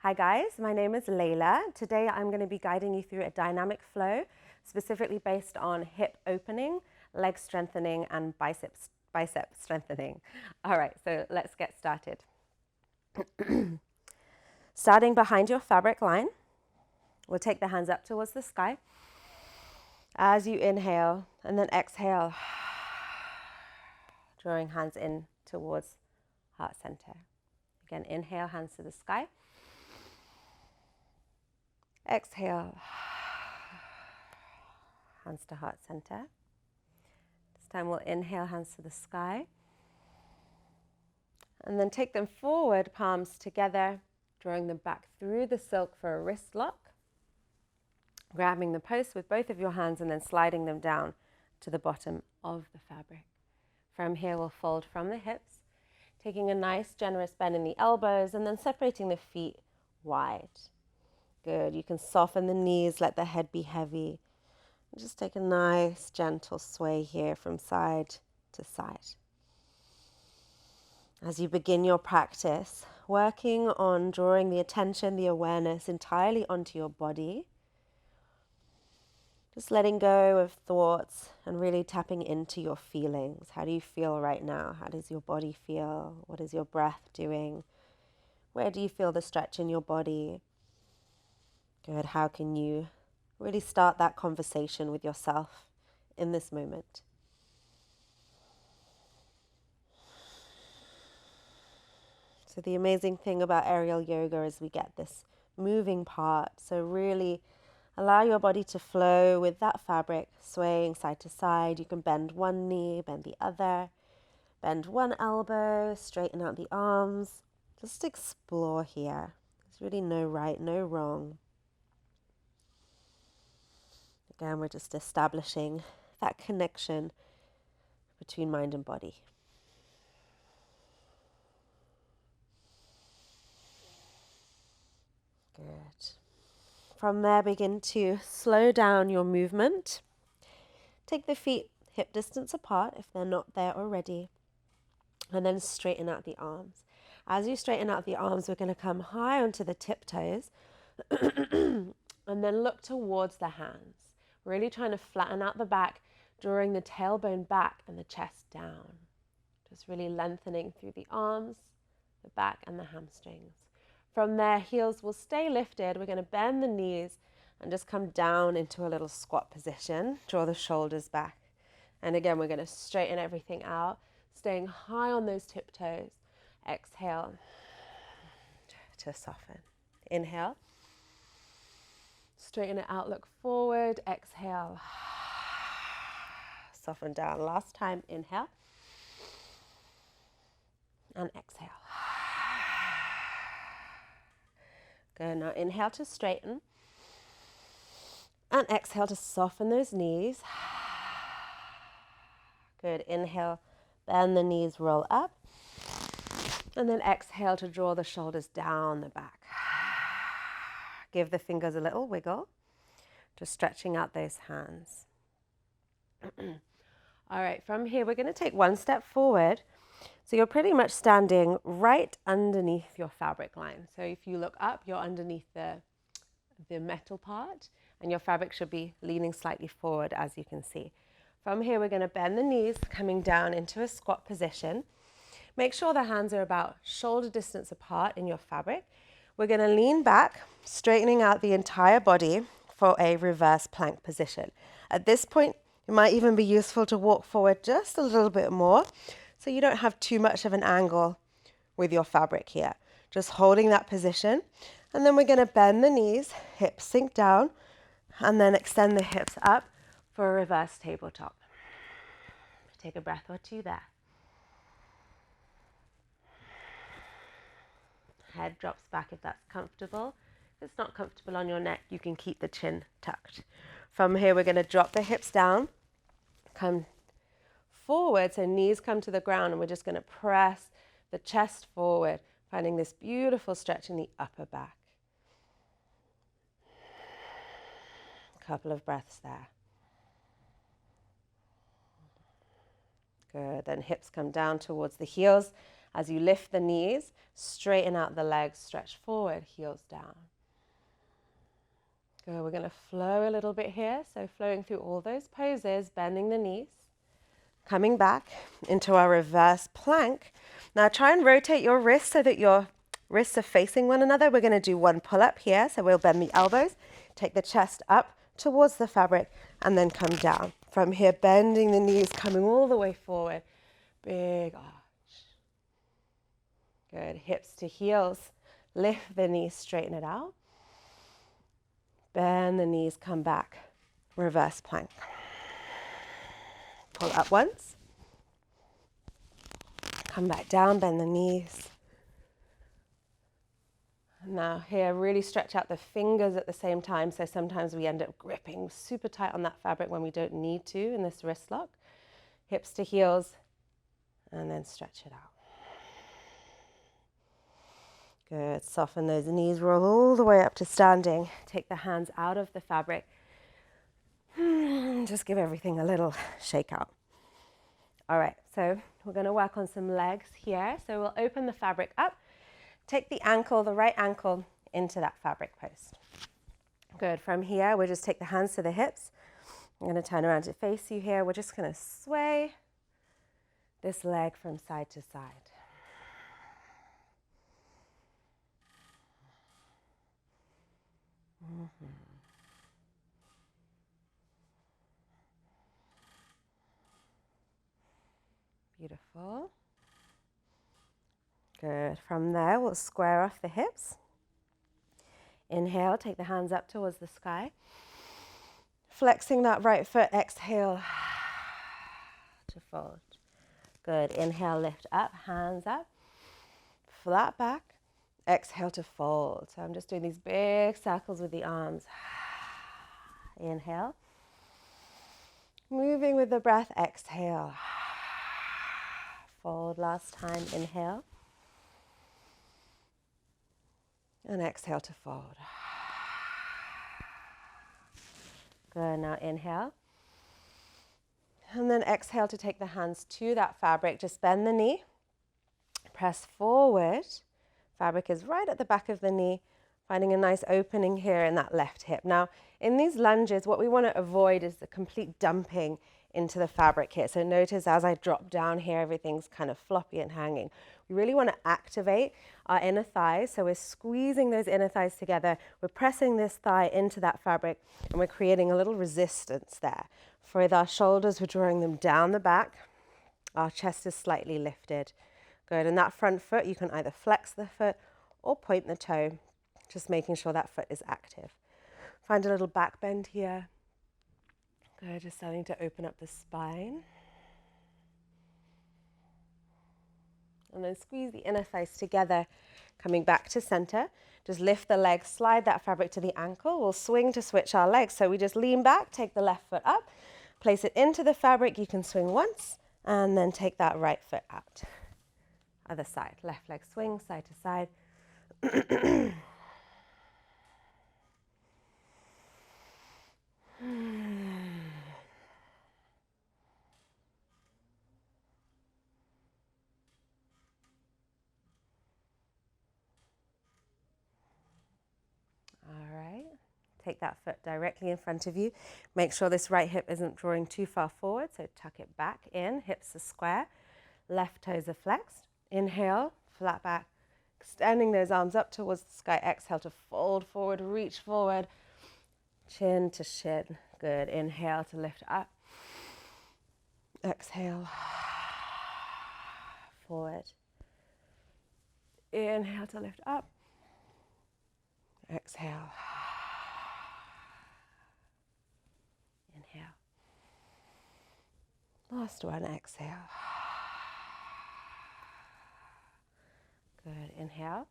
Hi guys, my name is Leila. Today I'm going to be guiding you through a dynamic flow, specifically based on hip opening, leg strengthening, and bicep strengthening. All right, so let's get started. Starting behind your fabric line, we'll take the hands up towards the sky as you inhale, and then exhale, drawing hands in towards heart center. Again, inhale, hands to the sky. Exhale, hands to heart center. This time we'll inhale, hands to the sky. And then take them forward, palms together, drawing them back through the silk for a wrist lock. Grabbing the post with both of your hands and then sliding them down to the bottom of the fabric. From here, we'll fold from the hips, taking a nice generous bend in the elbows and then separating the feet wide. Good. You can soften the knees, let the head be heavy. Just take a nice gentle sway here from side to side. As you begin your practice, working on drawing the attention, the awareness entirely onto your body. Just letting go of thoughts and really tapping into your feelings. How do you feel right now? How does your body feel? What is your breath doing? Where do you feel the stretch in your body? Good. How can you really start that conversation with yourself in this moment? So the amazing thing about aerial yoga is we get this moving part. So really allow your body to flow with that fabric, swaying side to side. You can bend one knee, bend the other, bend one elbow, straighten out the arms. Just explore here. There's really no right, no wrong. Again, we're just establishing that connection between mind and body. Good. From there, begin to slow down your movement. Take the feet hip distance apart if they're not there already, and then straighten out the arms. As you straighten out the arms, we're going to come high onto the tiptoes and then look towards the hands. Really trying to flatten out the back, drawing the tailbone back and the chest down. Just really lengthening through the arms, the back and the hamstrings. From there, heels will stay lifted. We're going to bend the knees and just come down into a little squat position. Draw the shoulders back. And again, we're going to straighten everything out, staying high on those tiptoes. Exhale to soften. Inhale. Straighten it out, look forward. Exhale. Soften down. Last time, inhale. And exhale. Good. Now inhale to straighten. And exhale to soften those knees. Good. Inhale, bend the knees, roll up. And then exhale to draw the shoulders down the back. Give the fingers a little wiggle. Just stretching out those hands. All right, from here, we're going to take one step forward. So you're pretty much standing right underneath your fabric line. So if you look up, you're underneath the metal part, and your fabric should be leaning slightly forward, as you can see. From here, we're going to bend the knees, coming down into a squat position. Make sure the hands are about shoulder distance apart in your fabric. We're going to lean back, straightening out the entire body for a reverse plank position. At this point, it might even be useful to walk forward just a little bit more so you don't have too much of an angle with your fabric here. Just holding that position. And then we're going to bend the knees, hips sink down, and then extend the hips up for a reverse tabletop. Take a breath or two there. Head drops back if that's comfortable. If it's not comfortable on your neck, you can keep the chin tucked. From here, we're going to drop the hips down, come forward, so knees come to the ground, and we're just going to press the chest forward, finding this beautiful stretch in the upper back. A couple of breaths there. Good. Then hips come down towards the heels As you lift the knees, straighten out the legs, stretch forward, heels down. Good, we're going to flow a little bit here. So flowing through all those poses, bending the knees, coming back into our reverse plank. Now try and rotate your wrists so that your wrists are facing one another. We're going to do one pull-up here. So we'll bend the elbows, take the chest up towards the fabric, and then come down. From here, bending the knees, coming all the way forward. Big arch. Good, hips to heels. Lift the knees, straighten it out. Bend the knees, come back. Reverse plank. Pull up once. Come back down, bend the knees. Now here, really stretch out the fingers at the same time. So sometimes we end up gripping super tight on that fabric when we don't need to in this wrist lock. Hips to heels, and then stretch it out. Good, soften those knees, roll all the way up to standing. Take the hands out of the fabric. Just give everything a little shake out. All right, so we're going to work on some legs here. So we'll open the fabric up. Take the ankle, the right ankle, into that fabric post. Good. From here, we'll just take the hands to the hips. I'm going to turn around to face you here. We're just going to sway this leg from side to side. Beautiful. Good. From there, we'll square off the hips. Inhale, take the hands up towards the sky. Flexing that right foot, exhale to fold. Good. Inhale, lift up, hands up, flat back. Exhale to fold. So I'm just doing these big circles with the arms. Inhale. Moving with the breath, exhale. Fold last time, inhale. And exhale to fold. Good, now inhale. And then exhale to take the hands to that fabric. Just bend the knee. Press forward. Fabric is right at the back of the knee. Finding a nice opening here in that left hip. Now, in these lunges, what we want to avoid is the complete dumping into the fabric here. So notice as I drop down here, everything's kind of floppy and hanging. We really want to activate our inner thighs. So we're squeezing those inner thighs together. We're pressing this thigh into that fabric, and we're creating a little resistance there. With our shoulders, we're drawing them down the back. Our chest is slightly lifted. Good. And that front foot, you can either flex the foot or point the toe, just making sure that foot is active. Find a little back bend here. Good. Just starting to open up the spine. And then squeeze the inner thighs together, coming back to center. Just lift the legs, slide that fabric to the ankle. We'll swing to switch our legs. So we just lean back, take the left foot up, place it into the fabric. You can swing once, and then take that right foot out. Other side, left leg swing, side to side. All right, take that foot directly in front of you. Make sure this right hip isn't drawing too far forward, so tuck it back in, hips are square, left toes are flexed. Inhale, flat back, extending those arms up towards the sky. Exhale to fold forward, reach forward, chin to shin. Good. Inhale to lift up. Exhale, forward. Inhale to lift up. Exhale. Inhale. Last one, exhale. Good. Inhale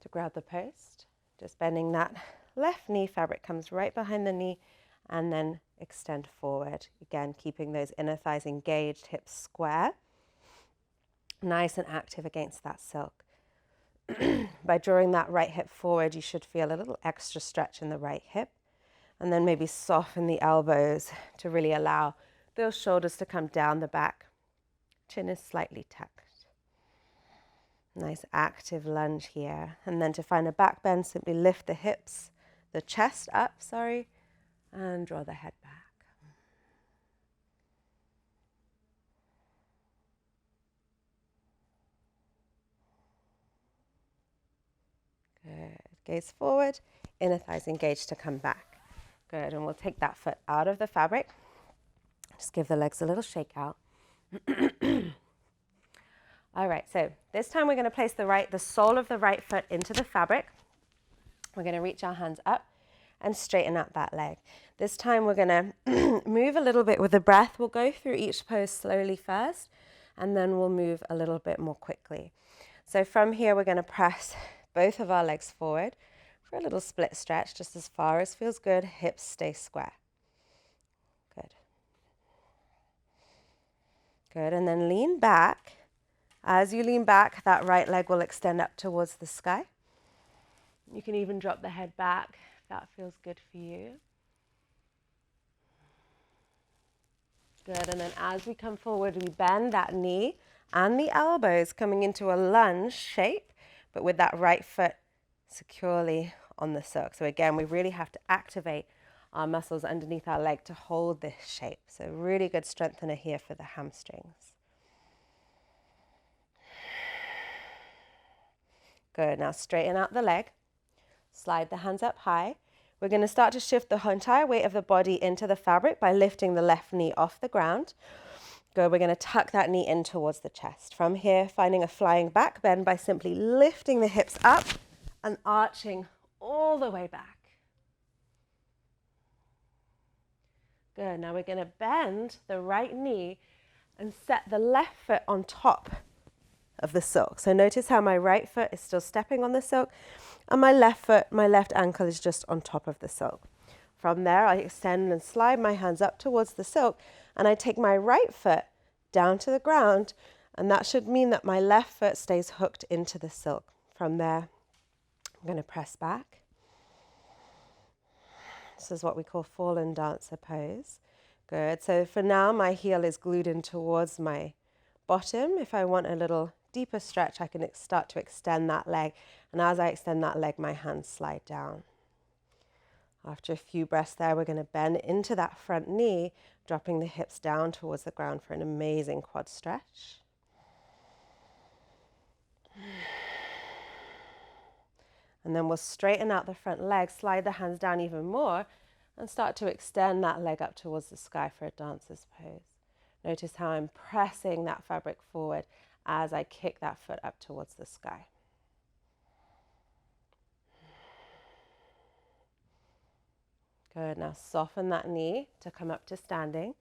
to grab the post. Just bending that left knee, fabric comes right behind the knee, and then extend forward. Again, keeping those inner thighs engaged, hips square. Nice and active against that silk. By drawing that right hip forward, you should feel a little extra stretch in the right hip. And then maybe soften the elbows to really allow those shoulders to come down the back. Chin is slightly tucked. Nice active lunge here. And then to find a back bend, simply lift the hips, the chest up, sorry, and draw the head back. Good. Gaze forward, inner thighs engaged to come back. Good. And we'll take that foot out of the fabric. Just give the legs a little shake out. All right, so this time we're going to place the sole of the right foot into the fabric. We're going to reach our hands up and straighten out that leg. This time we're going to move a little bit with the breath. We'll go through each pose slowly first, and then we'll move a little bit more quickly. So from here, we're going to press both of our legs forward for a little split stretch, just as far as feels good. Hips stay square. Good. Good, and then lean back. As you lean back, that right leg will extend up towards the sky. You can even drop the head back if that feels good for you. Good, and then as we come forward, we bend that knee and the elbows coming into a lunge shape, but with that right foot securely on the silk. So again, we really have to activate our muscles underneath our leg to hold this shape. So really good strengthener here for the hamstrings. Good, now straighten out the leg, slide the hands up high. We're going to start to shift the entire weight of the body into the fabric by lifting the left knee off the ground. Good, we're going to tuck that knee in towards the chest. From here, finding a flying back bend by simply lifting the hips up and arching all the way back. Good, now we're going to bend the right knee and set the left foot on top of the silk. So notice how my right foot is still stepping on the silk and my left foot, my left ankle is just on top of the silk. From there, I extend and slide my hands up towards the silk and I take my right foot down to the ground, and that should mean that my left foot stays hooked into the silk. From there, I'm going to press back. This is what we call fallen dancer pose. Good. So for now, my heel is glued in towards my bottom. If I want a little deeper stretch, I can start to extend that leg. And as I extend that leg, my hands slide down. After a few breaths there, we're going to bend into that front knee, dropping the hips down towards the ground for an amazing quad stretch. And then we'll straighten out the front leg, slide the hands down even more, and start to extend that leg up towards the sky for a dancer's pose. Notice how I'm pressing that fabric forward as I kick that foot up towards the sky. Good, now soften that knee to come up to standing.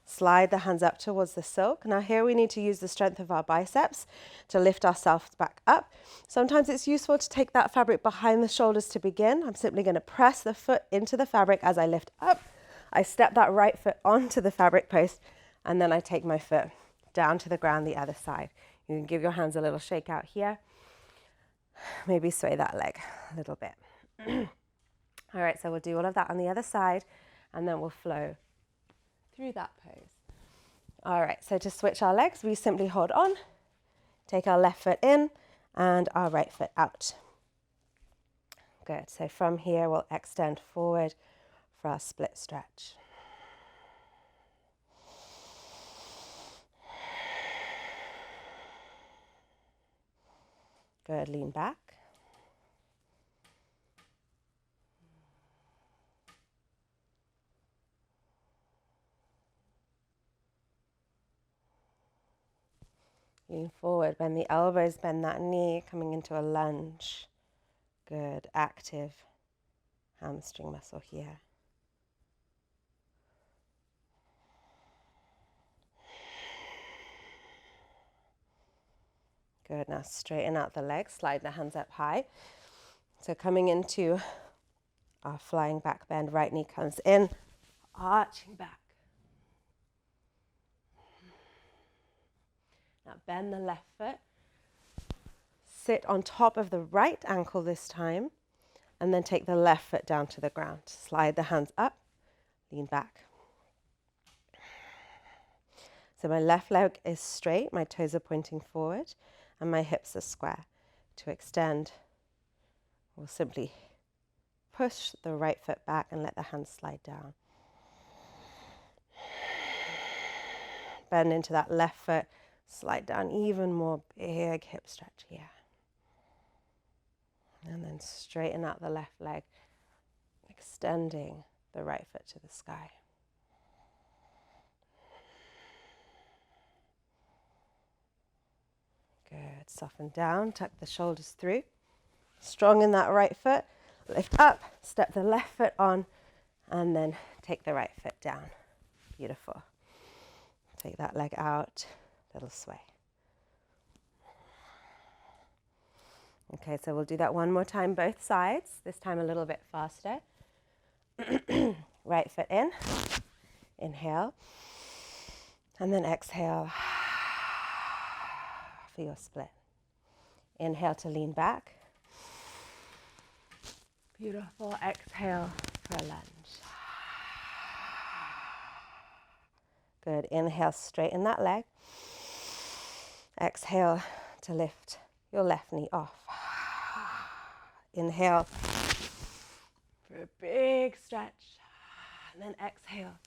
Slide the hands up towards the silk. Now here we need to use the strength of our biceps to lift ourselves back up. Sometimes it's useful to take that fabric behind the shoulders to begin. I'm simply going to press the foot into the fabric as I lift up. I step that right foot onto the fabric post, and then I take my foot down to the ground the other side. You can give your hands a little shake out here. Maybe sway that leg a little bit. All right, so we'll do all of that on the other side, and then we'll flow through that pose. All right, so to switch our legs, we simply hold on, take our left foot in, and our right foot out. Good, so from here, we'll extend forward for our split stretch. Good, lean back. Lean forward, bend the elbows, bend that knee, coming into a lunge. Good, active hamstring muscle here. Good, now straighten out the legs, slide the hands up high. So coming into our flying back bend, right knee comes in, arching back. Now bend the left foot, sit on top of the right ankle this time, and then take the left foot down to the ground. Slide the hands up, lean back. So my left leg is straight, my toes are pointing forward, and my hips are square. To extend, we'll simply push the right foot back and let the hands slide down. Bend into that left foot, slide down even more, big hip stretch here. And then straighten out the left leg, extending the right foot to the sky. Good. Soften down, tuck the shoulders through. Strong in that right foot. Lift up, step the left foot on, and then take the right foot down. Beautiful. Take that leg out, little sway. Okay, so we'll do that one more time, both sides, this time a little bit faster. Right foot in, inhale, and then exhale for your split. Inhale to lean back. Beautiful. Exhale for a lunge. Good. Inhale, straighten that leg. Exhale to lift your left knee off. Inhale for a big stretch. And then exhale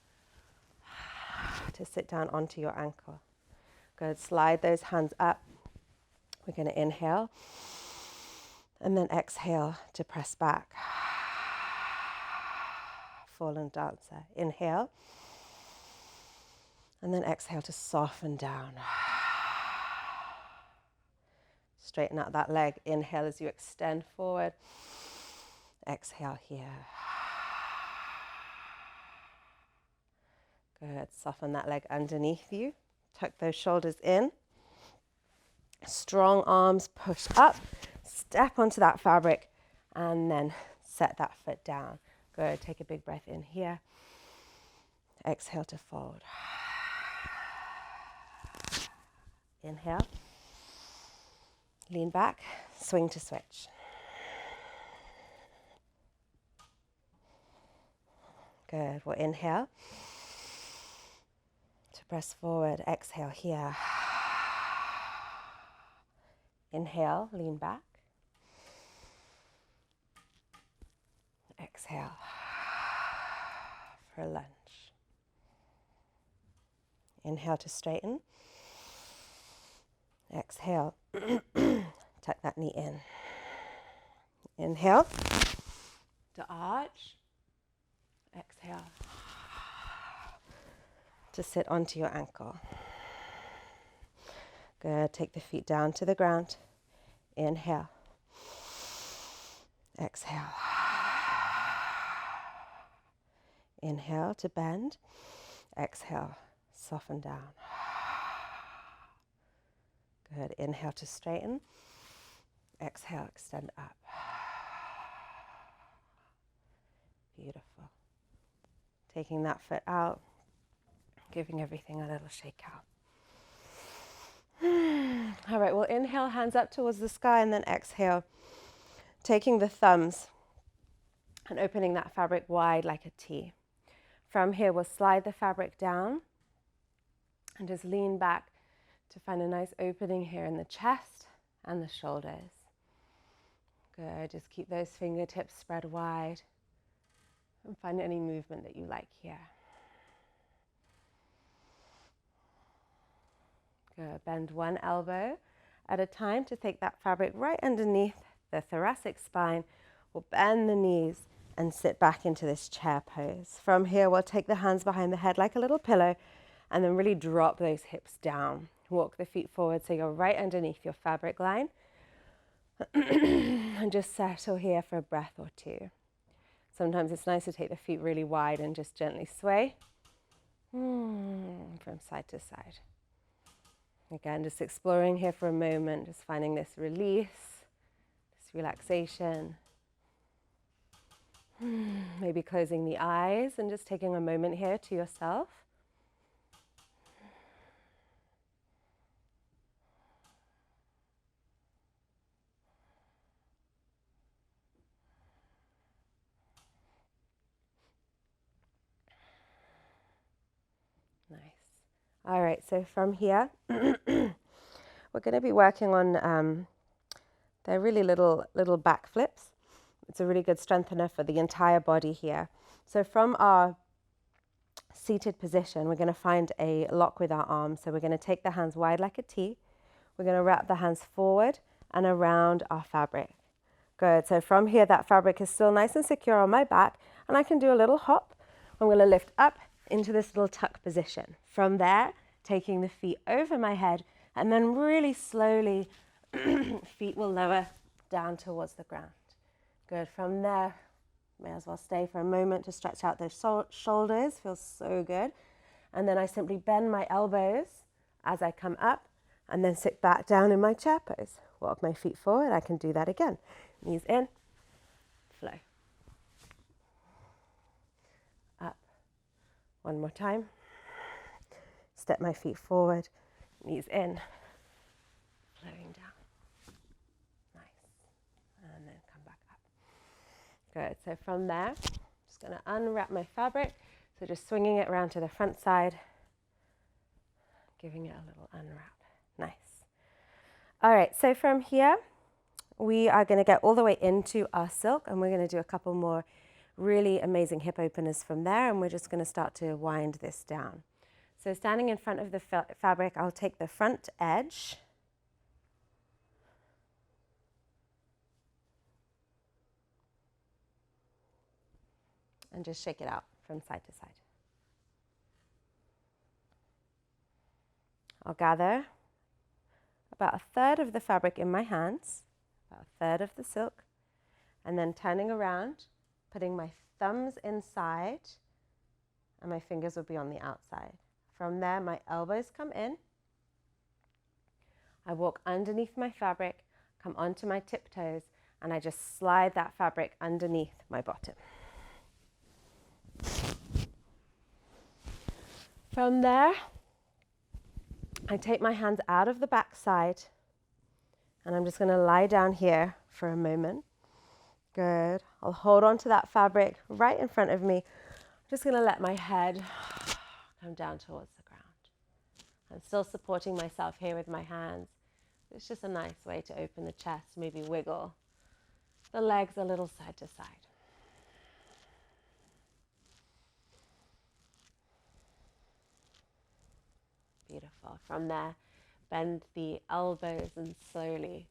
to sit down onto your ankle. Good. Slide those hands up. We're going to inhale and then exhale to press back. Fallen dancer. Inhale and then exhale to soften down. Straighten out that leg. Inhale as you extend forward. Exhale here. Good. Soften that leg underneath you. Tuck those shoulders in. Strong arms push up. Step onto that fabric and then set that foot down. Good. Take a big breath in here. Exhale to fold. Inhale. Lean back. Swing to switch. Good. We'll inhale to press forward. Exhale here. Inhale, lean back. Exhale for a lunge. Inhale to straighten. Exhale, tuck that knee in. Inhale to arch. Exhale to sit onto your ankle. Good. Take the feet down to the ground. Inhale. Exhale. Inhale to bend. Exhale. Soften down. Good. Inhale to straighten. Exhale. Extend up. Beautiful. Taking that foot out. Giving everything a little shake out. All right, we'll inhale, hands up towards the sky, and then exhale, taking the thumbs and opening that fabric wide like a T. From here, we'll slide the fabric down and just lean back to find a nice opening here in the chest and the shoulders. Good, just keep those fingertips spread wide and find any movement that you like here. Good. Bend one elbow at a time to take that fabric right underneath the thoracic spine. We'll bend the knees and sit back into this chair pose. From here, we'll take the hands behind the head like a little pillow and then really drop those hips down. Walk the feet forward so you're right underneath your fabric line. And just settle here for a breath or two. Sometimes it's nice to take the feet really wide and just gently sway from side to side. Again, just exploring here for a moment, just finding this release, this relaxation. Maybe closing the eyes and just taking a moment here to yourself. Nice. All right, so from here, we're we're going to be working on, they're really little back flips. It's a really good strengthener for the entire body here. So from our seated position, we're going to find a lock with our arms. So we're going to take the hands wide like a T. We're going to wrap the hands forward and around our fabric. Good. So from here, that fabric is still nice and secure on my back, and I can do a little hop. I'm going to lift up into this little tuck position. From there, taking the feet over my head, and then really slowly, feet will lower down towards the ground. Good. From there, may as well stay for a moment to stretch out those shoulders. Feels so good. And then I simply bend my elbows as I come up and then sit back down in my chair pose. Walk my feet forward. I can do that again. Knees in, flow. Up. One more time. Step my feet forward. Knees in, flowing down. And then come back up. Good. So from there, I'm just going to unwrap my fabric. So just swinging it around to the front side, giving it a little unwrap. Nice. All right. So from here, we are going to get all the way into our silk, and we're going to do a couple more really amazing hip openers from there, and we're just going to start to wind this down. So standing in front of the fabric, I'll take the front edge. And just shake it out from side to side. I'll gather about a third of the fabric in my hands, about a third of the silk, and then turning around, putting my thumbs inside, and my fingers will be on the outside. From there, my elbows come in. I walk underneath my fabric, come onto my tiptoes, and I just slide that fabric underneath my bottom. From there, I take my hands out of the back side, and I'm just going to lie down here for a moment. Good. I'll hold on to that fabric right in front of me. I'm just going to let my head come down towards the ground. I'm still supporting myself here with my hands. It's just a nice way to open the chest, maybe wiggle the legs a little side to side. Beautiful. From there, bend the elbows and slowly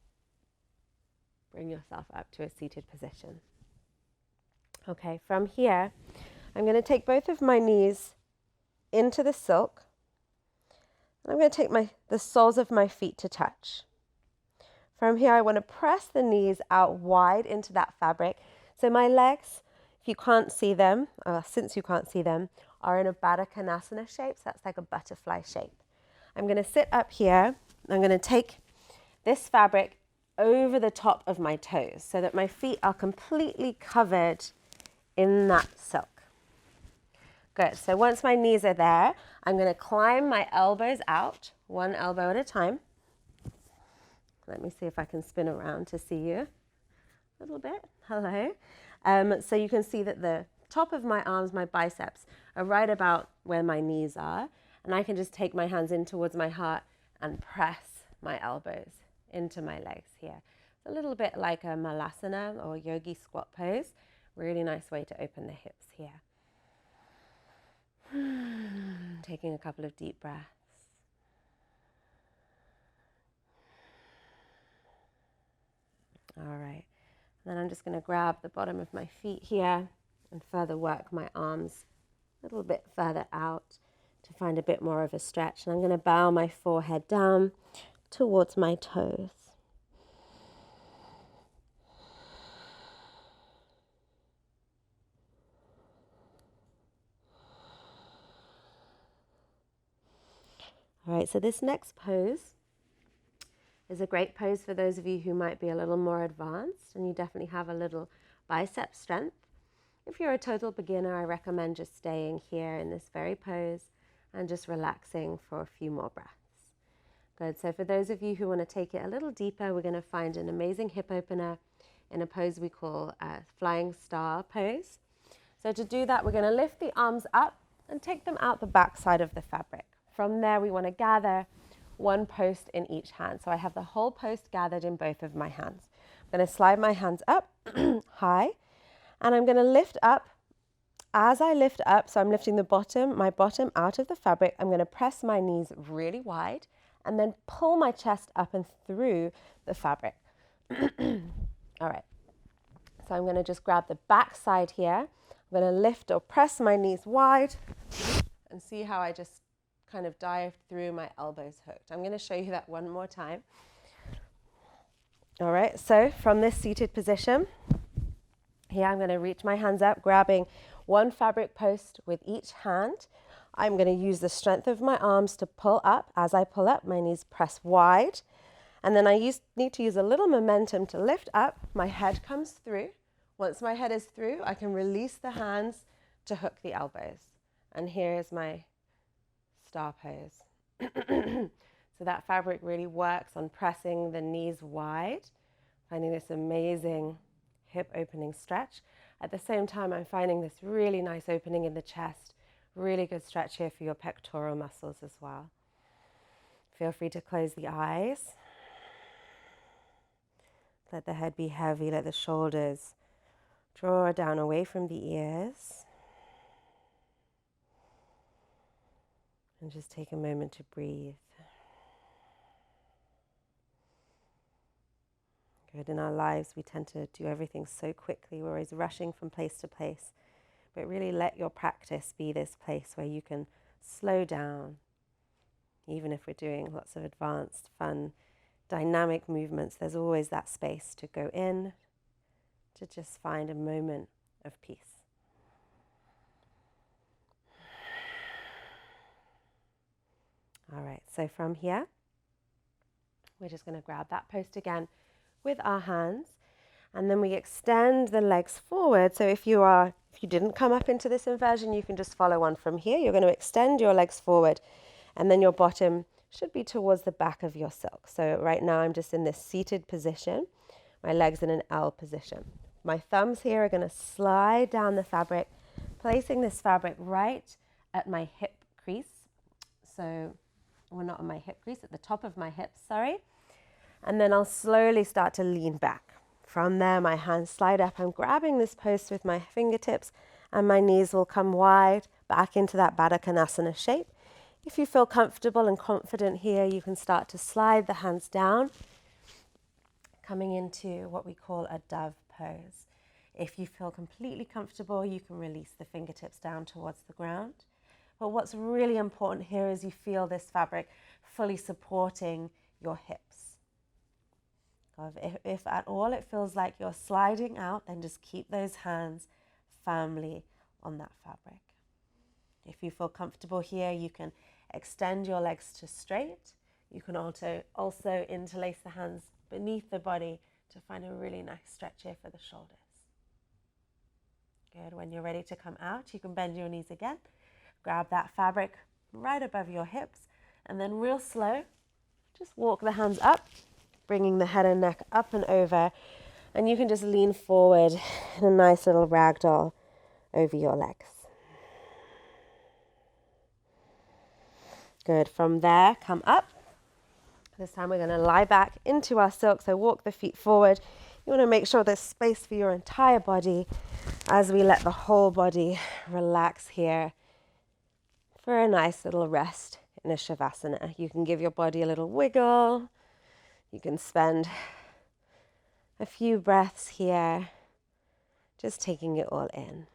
bring yourself up to a seated position. Okay, from here, I'm going to take both of my knees into the silk. And I'm going to take the soles of my feet to touch. From here, I want to press the knees out wide into that fabric. So my legs, if you can't see them, since you can't see them, are in a Baddha Konasana shape. So that's like a butterfly shape. I'm going to sit up here. I'm going to take this fabric over the top of my toes so that my feet are completely covered in that silk. Good. So once my knees are there, I'm going to climb my elbows out, one elbow at a time. Let me see if I can spin around to see you a little bit. Hello. So you can see that the top of my arms, my biceps, are right about where my knees are. And I can just take my hands in towards my heart and press my elbows into my legs here. It's a little bit like a malasana or yogi squat pose. Really nice way to open the hips here. Taking a couple of deep breaths. All right. And then I'm just going to grab the bottom of my feet here and further work my arms a little bit further out to find a bit more of a stretch. And I'm going to bow my forehead down towards my toes. All right, so this next pose is a great pose for those of you who might be a little more advanced and you definitely have a little bicep strength. If you're a total beginner, I recommend just staying here in this very pose and just relaxing for a few more breaths. Good. So for those of you who want to take it a little deeper, we're going to find an amazing hip opener in a pose we call a flying star pose. So to do that, we're going to lift the arms up and take them out the back side of the fabric. From there, we want to gather one post in each hand. So I have the whole post gathered in both of my hands. I'm going to slide my hands up high, and I'm going to lift up. As I lift up, so I'm lifting my bottom out of the fabric, I'm going to press my knees really wide and then pull my chest up and through the fabric. All right. So I'm going to just grab the back side here. I'm going to lift or press my knees wide and see how I just kind of dive through, my elbows hooked. I'm going to show you that one more time. All right, so from this seated position, here I'm going to reach my hands up, grabbing one fabric post with each hand. I'm going to use the strength of my arms to pull up. As I pull up, my knees press wide. And then I need to use a little momentum to lift up. My head comes through. Once my head is through, I can release the hands to hook the elbows. And here is my star pose. So that fabric really works on pressing the knees wide, finding this amazing hip opening stretch. At the same time, I'm finding this really nice opening in the chest. Really good stretch here for your pectoral muscles as well. Feel free to close the eyes. Let the head be heavy, let the shoulders draw down away from the ears. And just take a moment to breathe. Good. In our lives, we tend to do everything so quickly. We're always rushing from place to place. But really let your practice be this place where you can slow down. Even if we're doing lots of advanced, fun, dynamic movements, there's always that space to go in, to just find a moment of peace. All right, so from here, we're just going to grab that post again with our hands, and then we extend the legs forward. So if you didn't come up into this inversion, you can just follow on from here. You're going to extend your legs forward, and then your bottom should be towards the back of your silk. So right now I'm just in this seated position, my legs in an L position. My thumbs here are going to slide down the fabric, placing this fabric right at my hip crease. So we're not on my hip crease, at the top of my hips, sorry. And then I'll slowly start to lean back. From there, my hands slide up. I'm grabbing this post with my fingertips, and my knees will come wide back into that Baddha Konasana shape. If you feel comfortable and confident here, you can start to slide the hands down, coming into what we call a dove pose. If you feel completely comfortable, you can release the fingertips down towards the ground. But what's really important here is you feel this fabric fully supporting your hips. If at all it feels like you're sliding out, then just keep those hands firmly on that fabric. If you feel comfortable here, you can extend your legs to straight. You can also interlace the hands beneath the body to find a really nice stretch here for the shoulders. Good. When you're ready to come out, you can bend your knees again. Grab that fabric right above your hips, and then real slow, just walk the hands up, bringing the head and neck up and over, and you can just lean forward in a nice little ragdoll over your legs. Good. From there, come up. This time we're going to lie back into our silk, so walk the feet forward. You want to make sure there's space for your entire body as we let the whole body relax here for a nice little rest in a Shavasana. You can give your body a little wiggle. You can spend a few breaths here, just taking it all in.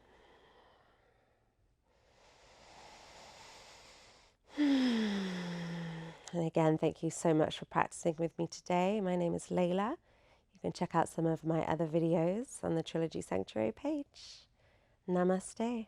And again, thank you so much for practicing with me today. My name is Leila. You can check out some of my other videos on the Trilogy Sanctuary page. Namaste.